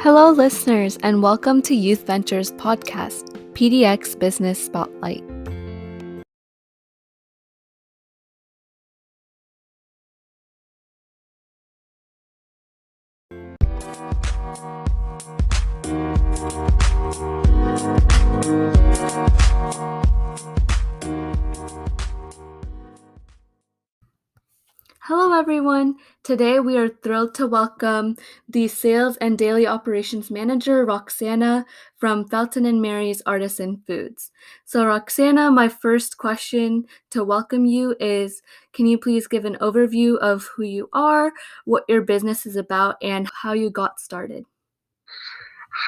Hello, listeners, and welcome to Youth Ventures Podcast, PDX Business Spotlight. Hello, everyone. Today we are thrilled to welcome the Sales and Daily Operations Manager, Roxana, from Felton and Mary's Artisan Foods. So, Roxana, my first question to welcome you is, can you please give an overview of who you are, what your business is about, and how you got started?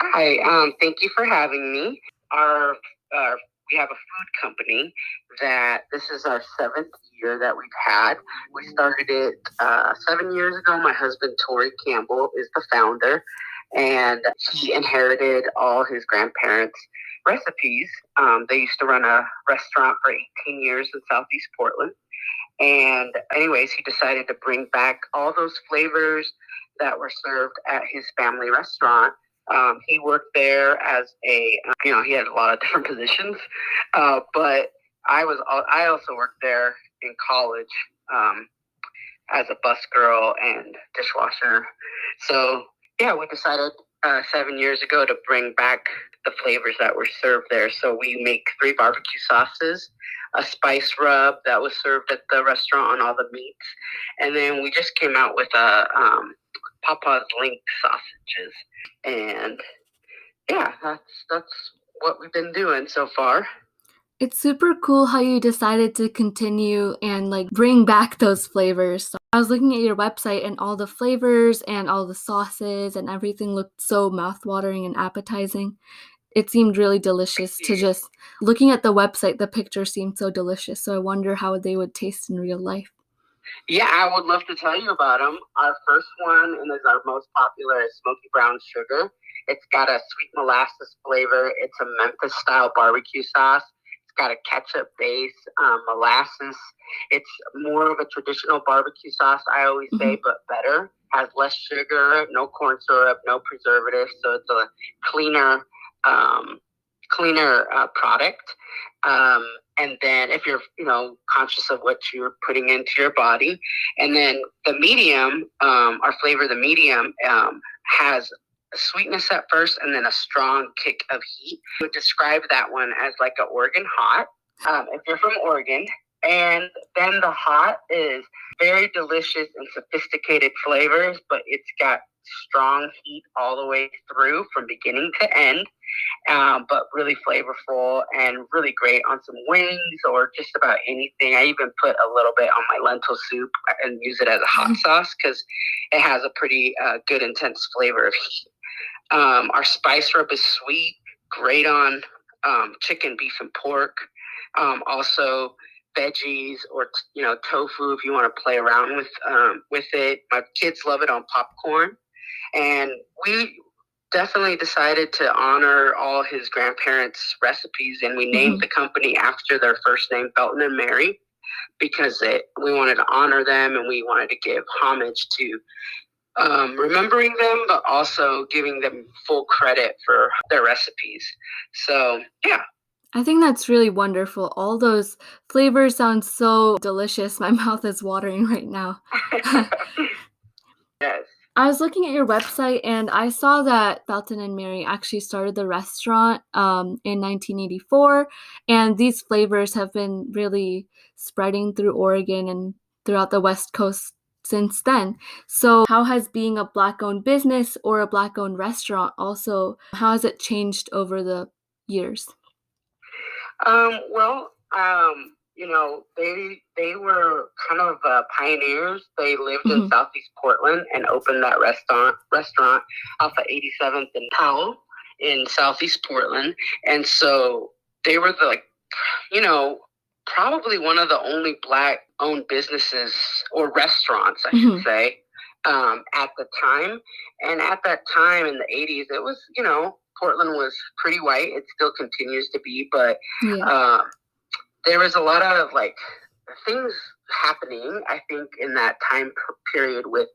Hi, thank you for having me. We have a food company that this is our 7th year that we've had. We started it 7 years ago. My husband, Tori Campbell, is the founder, and he inherited all his grandparents' recipes. They used to run a restaurant for 18 years in Southeast Portland. And anyways, he decided to bring back all those flavors that were served at his family restaurant. He worked there as he had a lot of different positions, but I also worked there in college as a bus girl and dishwasher. So yeah, we decided 7 years ago to bring back the flavors that were served there. So we make 3 barbecue sauces, a spice rub that was served at the restaurant on all the meats, and then we just came out with a Papa's Link sausages. And yeah, that's what we've been doing so far. It's super cool how you decided to continue and bring back those flavors. So I was looking at your website and all the flavors and all the sauces and everything looked so mouthwatering and appetizing. It seemed really delicious to just looking at the website, the picture seemed so delicious. So I wonder how they would taste in real life. Yeah, I would love to tell you about them. Our first one, and is our most popular, is Smoky Brown Sugar. It's got a sweet molasses flavor. It's a Memphis-style barbecue sauce. It's got a ketchup base, molasses. It's more of a traditional barbecue sauce, I always say, but better. Has less sugar, no corn syrup, no preservatives, so it's a cleaner product. And then if you're, conscious of what you're putting into your body. And then the medium, our flavor, the medium, has a sweetness at first and then a strong kick of heat. I would describe that one as like an Oregon hot, if you're from Oregon. And then the hot is very delicious and sophisticated flavors, but it's got strong heat all the way through from beginning to end. But really flavorful and really great on some wings or just about anything. I even put a little bit on my lentil soup and use it as a hot sauce because it has a pretty good intense flavor of heat. Our spice rub is sweet, great on chicken, beef, and pork. Also veggies or tofu if you want to play around with it. My kids love it on popcorn, and we definitely decided to honor all his grandparents' recipes, and we named the company after their first name, Felton and Mary, because we wanted to honor them and we wanted to give homage to remembering them, but also giving them full credit for their recipes. So, yeah. I think that's really wonderful. All those flavors sound so delicious. My mouth is watering right now. Yes. I was looking at your website and I saw that Felton and Mary actually started the restaurant in 1984, and these flavors have been really spreading through Oregon and throughout the West Coast since then. So how has being a Black-owned business or a Black-owned restaurant also, how has it changed over the years? They were kind of pioneers. They lived in Southeast Portland and opened that restaurant off of 87th and Powell in Southeast Portland. And so they were probably one of the only Black-owned businesses or restaurants, I should say, at the time. And at that time in the 80s, it was, Portland was pretty white. It still continues to be, but there was a lot of things happening, I think, in that time period with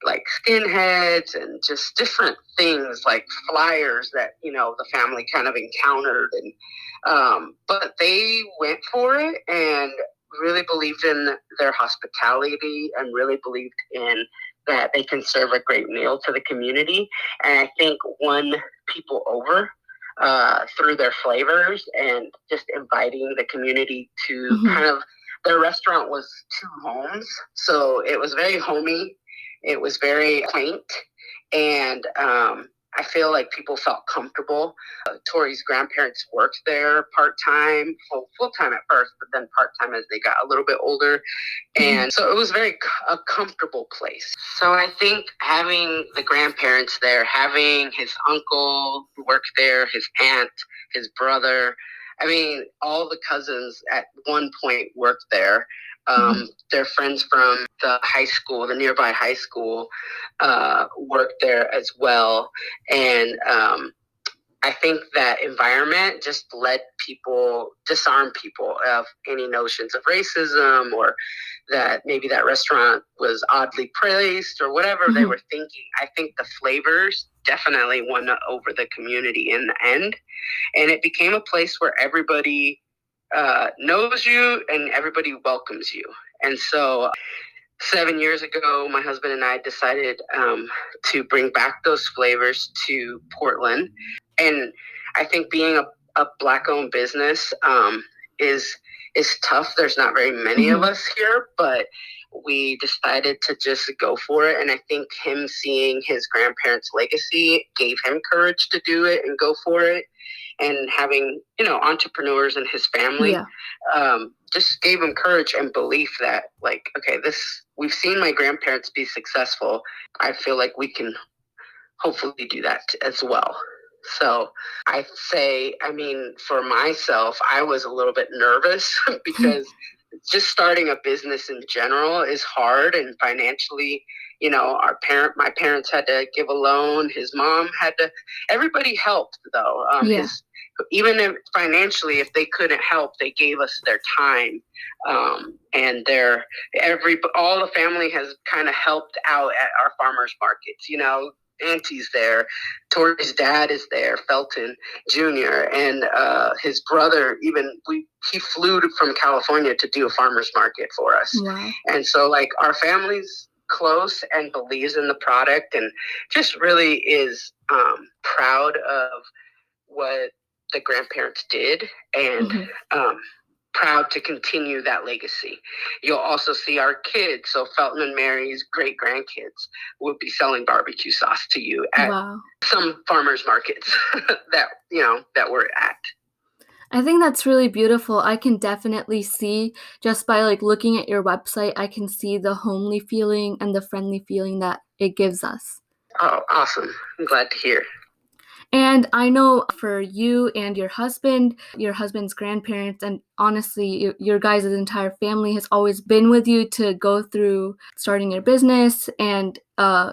like skinheads and just different things like flyers that, the family kind of encountered. And but they went for it and really believed in their hospitality and really believed in that they can serve a great meal to the community. And I think won people over through their flavors and just inviting the community to kind of, their restaurant was two homes. So it was very homey. It was very quaint. And I feel like people felt comfortable. Tori's grandparents worked there part-time, full-time at first, but then part-time as they got a little bit older. And so it was a comfortable place. So I think having the grandparents there, having his uncle who worked there, his aunt, his brother, I mean, all the cousins at one point worked there. Their friends from the high school, the nearby high school, worked there as well. And I think that environment just disarm people of any notions of racism, or that maybe that restaurant was oddly placed or whatever they were thinking. I think the flavors definitely won over the community in the end. And it became a place where everybody knows you and everybody welcomes you. And so 7 years ago, my husband and I decided to bring back those flavors to Portland. And I think being a Black-owned business is tough. There's not very many of us here, but we decided to just go for it. And I think him seeing his grandparents' legacy gave him courage to do it and go for it. And having, entrepreneurs in his family just gave him courage and belief that, like, okay, we've seen my grandparents be successful. I feel like we can hopefully do that as well. So I say, for myself, I was a little bit nervous because just starting a business in general is hard, and financially, my parents had to give a loan. His mom had to. Everybody helped though. Even if financially, if they couldn't help, they gave us their time, and all the family has kind of helped out at our farmers markets. Auntie's there, Tori's dad is there, Felton Jr., and his brother. He flew from California to do a farmers market for us. Wow. And so, like, our family's close and believes in the product, and just really is proud of what the grandparents did, and proud to continue that legacy. You'll also see our kids, so Felton and Mary's great grandkids will be selling barbecue sauce to you at some farmers markets that we're at. I think that's really beautiful. I can definitely see, just by looking at your website, I can see the homely feeling and the friendly feeling that it gives us. Oh, awesome. I'm glad to hear. And I know for you and your husband's grandparents, and honestly, your guys' entire family has always been with you to go through starting your business and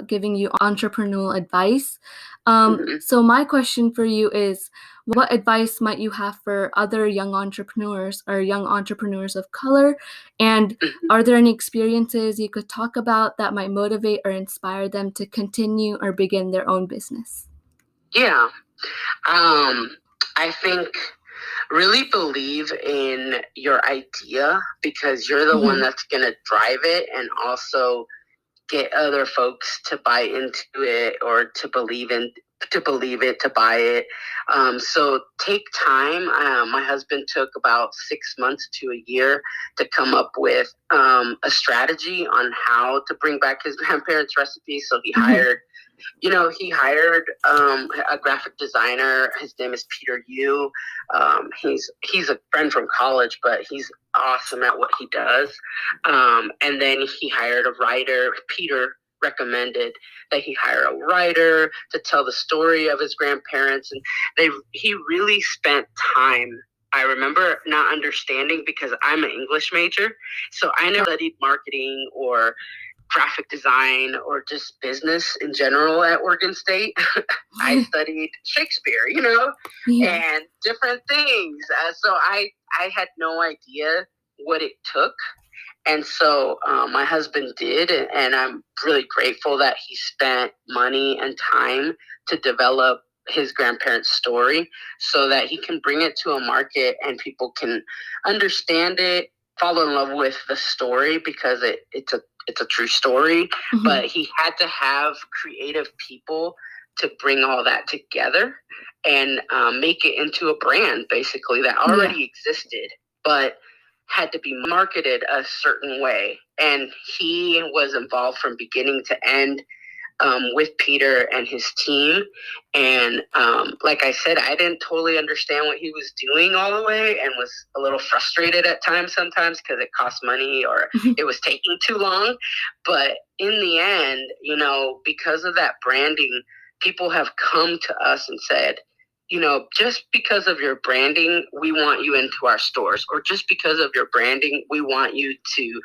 giving you entrepreneurial advice. So my question for you is, what advice might you have for other young entrepreneurs or young entrepreneurs of color? And are there any experiences you could talk about that might motivate or inspire them to continue or begin their own business? Yeah. I think really believe in your idea, because you're the one that's going to drive it, and also get other folks to buy into it, or to believe it, to buy it. So take time. My husband took about 6 months to a year to come up with a strategy on how to bring back his grandparents' recipe. So he hired a graphic designer. His name is Peter Yu. He's a friend from college, but he's awesome at what he does. And then he hired a writer. Peter recommended that he hire a writer to tell the story of his grandparents. And he really spent time. I remember not understanding, because I'm an English major, so I never studied marketing or graphic design or just business in general at Oregon State. I studied Shakespeare, and different things. So I had no idea what it took. And so my husband did, and I'm really grateful that he spent money and time to develop his grandparents' story so that he can bring it to a market and people can understand it, fall in love with the story because it's a true story. Mhm. But he had to have creative people to bring all that together and make it into a brand basically that already existed, but had to be marketed a certain way. And he was involved from beginning to end with Peter and his team. And like I said, I didn't totally understand what he was doing all the way and was a little frustrated at times sometimes because it cost money or it was taking too long. But in the end, you know, because of that branding, people have come to us and said, you know, just because of your branding, we want you into our stores, or just because of your branding, we want you to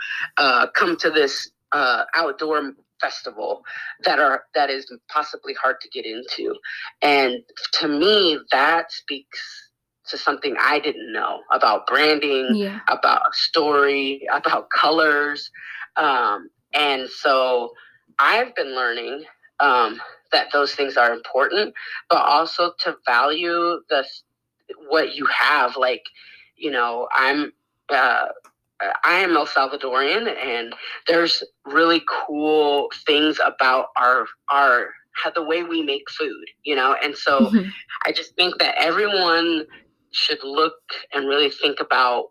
come to this outdoor festival that is possibly hard to get into. And to me, that speaks to something I didn't know about branding, about a story, about colors. And so I've been learning that those things are important, but also to value what you have. Like, you know, I am El Salvadorian, and there's really cool things about our the way we make food, you know. And so I just think that everyone should look and really think about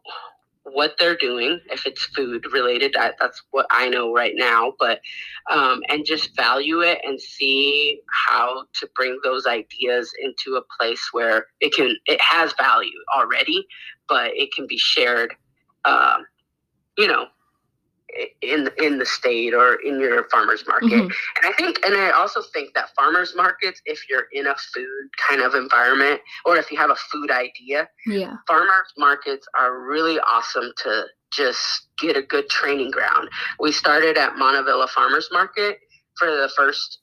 what they're doing, if it's food related. That's what I know right now, but and just value it and see how to bring those ideas into a place where it has value already, but it can be shared, you know, in the state or in your farmers market. And I also think that farmers markets, if you're in a food kind of environment, or if you have a food idea, farmers markets are really awesome to just get a good training ground. We started at Montevilla Farmers Market for the first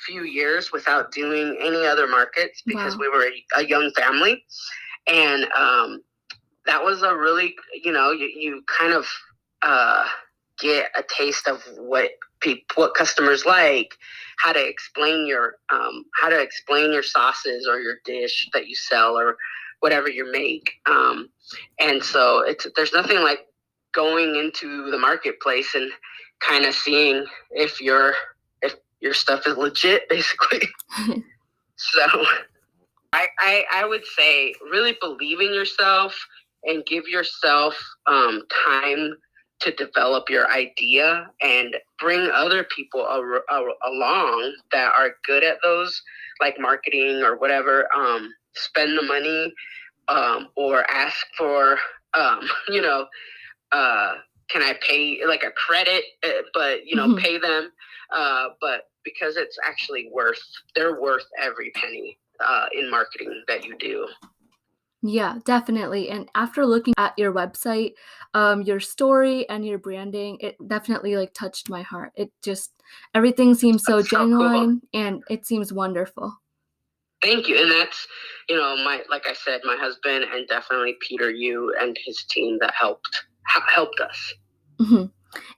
few years without doing any other markets because we were a young family. And that was a really, you know, you kind of get a taste of what customers like, how to explain your sauces or your dish that you sell or whatever you make. And so there's nothing like going into the marketplace and kind of seeing if your stuff is legit, basically. So I would say really believe in yourself and give yourself time to develop your idea and bring other people along that are good at those, like marketing or whatever. Spend the money or ask for, you know, can I pay like a credit, but, you know, pay them. But because it's actually they're worth every penny in marketing that you do. Yeah, definitely. And after looking at your website, your story and your branding, it definitely like touched my heart. It just, everything seems so genuine, and it seems wonderful. Thank you. And that's, you know, like I said, my husband and definitely Peter, you and his team that helped us.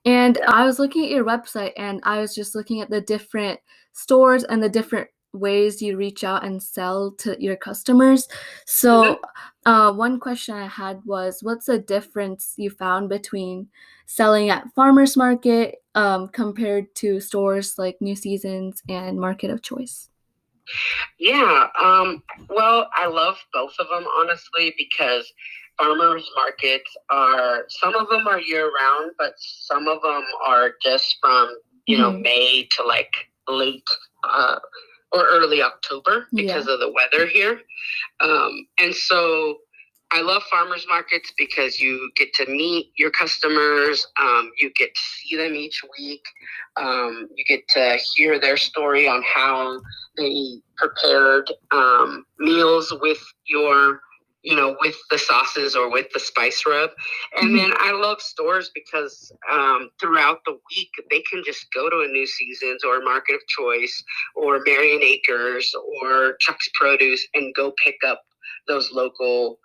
And I was looking at your website, and I was just looking at the different stores and the different ways you reach out and sell to your customers. So one question I had was, what's the difference you found between selling at farmers market compared to stores like New Seasons and Market of Choice? Yeah, well, I love both of them, honestly, because farmers markets some of them are year round, but some of them are just from, you know, May to like late or early October because of the weather here. And so I love farmers markets because you get to meet your customers. You get to see them each week. You get to hear their story on how they prepared meals with with the sauces or with the spice rub. And then I love stores because throughout the week, they can just go to a New Seasons or Market of Choice or Marion Acres or Chuck's Produce and go pick up those local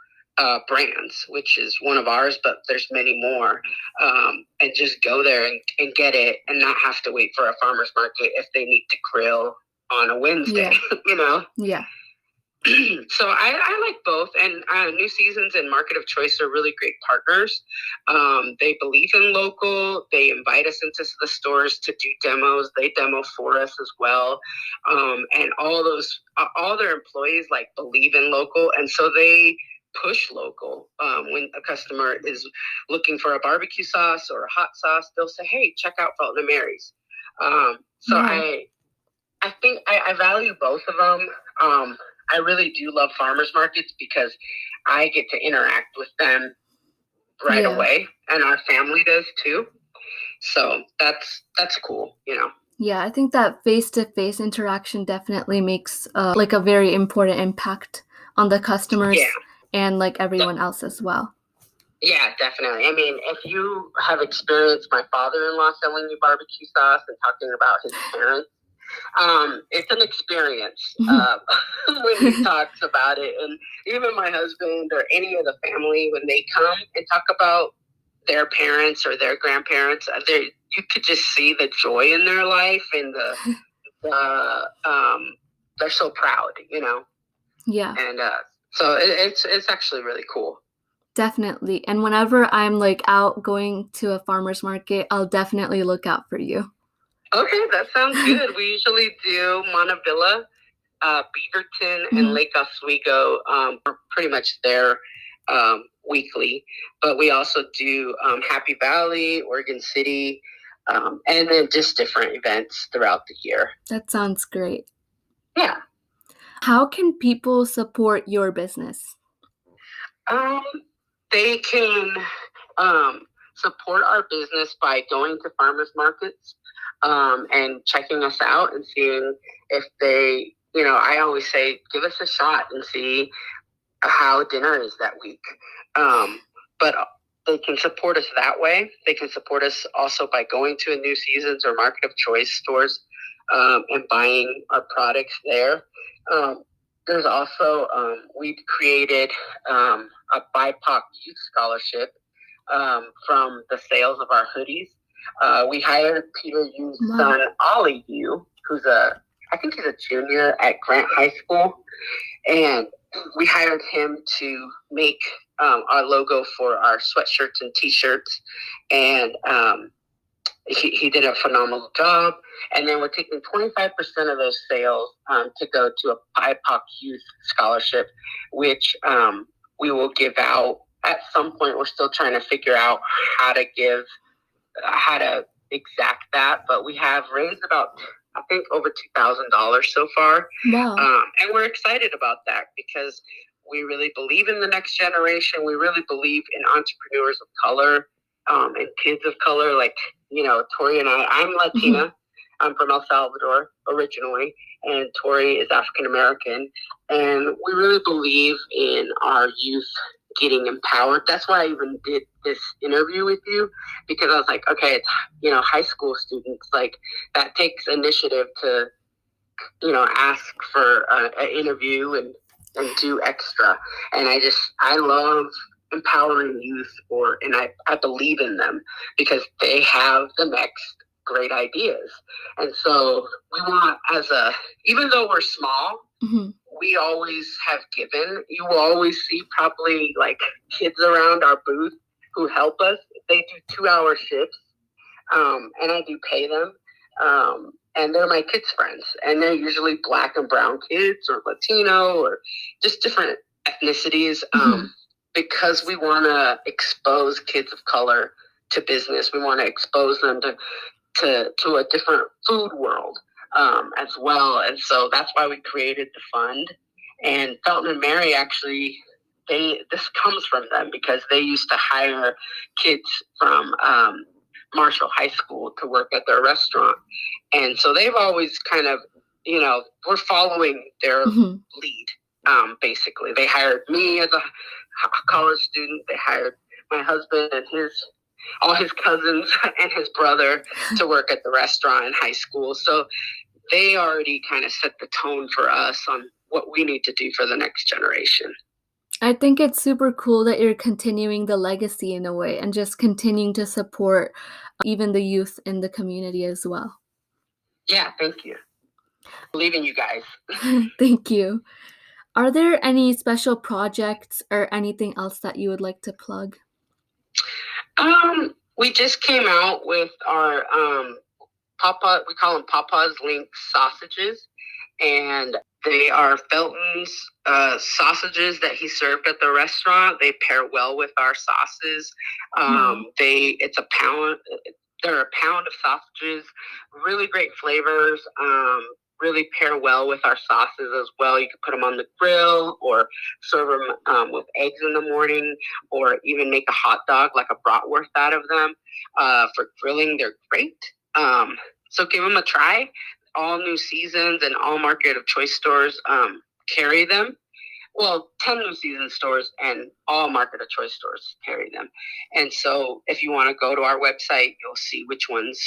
brands, which is one of ours, but there's many more, and just go there and get it and not have to wait for a farmer's market if they need to grill on a Wednesday, you know? Yeah. So I like both, and New Seasons and Market of Choice are really great partners. They believe in local. They invite us into the stores to do demos. They demo for us as well, and all their employees like believe in local, and so they push local. When a customer is looking for a barbecue sauce or a hot sauce, they'll say, "Hey, check out Felton and Mary's." I think I value both of them. I really do love farmers markets because I get to interact with them right away, and our family does too. So that's cool, you know. Yeah, I think that face-to-face interaction definitely makes like a very important impact on the customers and like everyone else as well. Yeah, definitely. I mean, if you have experienced my father-in-law selling you barbecue sauce and talking about his parents, it's an experience when he talks about it. And even my husband or any of the family, when they come and talk about their parents or their grandparents, you could just see the joy in their life, and they're so proud, you know? Yeah. And so it's actually really cool. Definitely. And whenever I'm like out going to a farmer's market, I'll definitely look out for you. Okay, that sounds good. We usually do Montevilla, Beaverton, and Lake Oswego. We're pretty much there weekly, but we also do Happy Valley, Oregon City, and then just different events throughout the year. That sounds great. Yeah. How can people support your business? They can support our business by going to farmers markets and checking us out and seeing if they, you know, I always say, give us a shot and see how dinner is that week. But they can support us that way. They can support us also by going to a New Seasons or Market of Choice stores and buying our products there. There's also, we created a BIPOC youth scholarship from the sales of our hoodies. We hired Peter Yu's son, Ollie Yu, who's I think he's a junior at Grant High School. And we hired him to make our logo for our sweatshirts and t-shirts. And he did a phenomenal job. And then we're taking 25% of those sales to go to a BIPOC youth scholarship, which we will give out at some point. We're still trying to figure out how to exact that, but we have raised about, I think, over $2,000 so far. Wow. And we're excited about that because we really believe in the next generation. We really believe in entrepreneurs of color and kids of color. Like, you know, Tori and I'm Latina. I'm from El Salvador originally, and Tori is African American. And we really believe in our youth getting empowered. That's why I even did this interview with you, because I was like, okay, it's, you know, high school students, like that takes initiative to, you know, ask for an interview and do extra. And I love empowering youth and I believe in them because they have the next great ideas. And so we want, even though we're small, we always have given. You will always see probably like kids around our booth who help us. They do 2-hour shifts, and I do pay them. And they're my kids' friends, and they're usually Black and brown kids or Latino or just different ethnicities, because we want to expose kids of color to business. We want to expose them to a different food world as well. And so that's why we created the fund. And Felton and Mary, actually, this comes from them because they used to hire kids from Marshall High School to work at their restaurant. And so they've always kind of, you know, we're following their lead, basically. They hired me as a college student. They hired my husband and all his cousins and his brother to work at the restaurant in high school. So they already kind of set the tone for us on what we need to do for the next generation. I think it's super cool that you're continuing the legacy in a way and just continuing to support even the youth in the community as well. Yeah, thank you. Believe in you guys. Thank you. Are there any special projects or anything else that you would like to plug? We just came out with our Papa, we call them Papa's Link sausages, and they are Felton's sausages that he served at the restaurant. They pair well with our sauces. It's a pound. They're a pound of sausages, really great flavors. Really pair well with our sauces as well. You could put them on the grill or serve them with eggs in the morning, or even make a hot dog, like a bratwurst out of them. For grilling, they're great. So give them a try. All new seasons and all market of choice stores carry them. Well, 10 new season stores and all market of choice stores carry them. And so if you want to go to our website, you'll see which ones,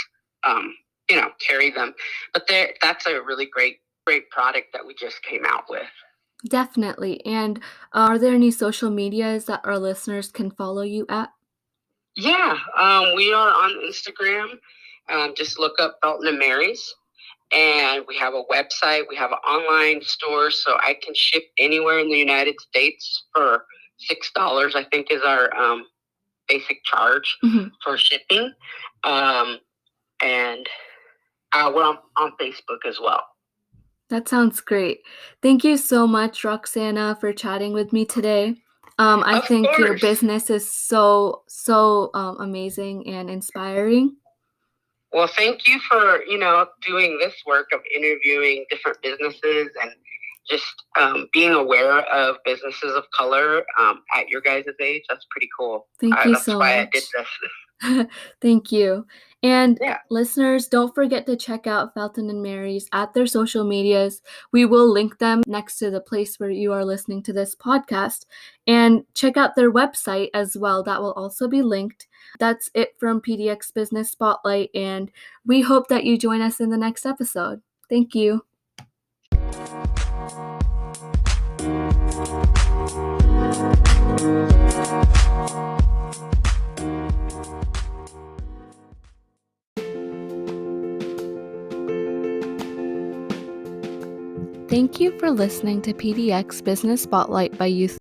carry them. But that's a really great product that we just came out with. Definitely. And are there any social medias that our listeners can follow you at? Yeah, we are on Instagram. Just look up Felton and Mary's. And we have a website. We have an online store, so I can ship anywhere in the United States for $6, I think, is our basic charge for shipping. And we're on Facebook as well. That sounds great. Thank you so much, Roxana, for chatting with me today. I think your business is so amazing and inspiring. Well, thank you for, doing this work of interviewing different businesses and just being aware of businesses of color at your guys' age. That's pretty cool. Thank you that's so why much. I did this. Thank you. And listeners, don't forget to check out Felton and Mary's at their social medias. We will link them next to the place where you are listening to this podcast. And check out their website as well. That will also be linked. That's it from PDX Business Spotlight, and we hope that you join us in the next episode. Thank you. Thank you for listening to PDX Business Spotlight by Youth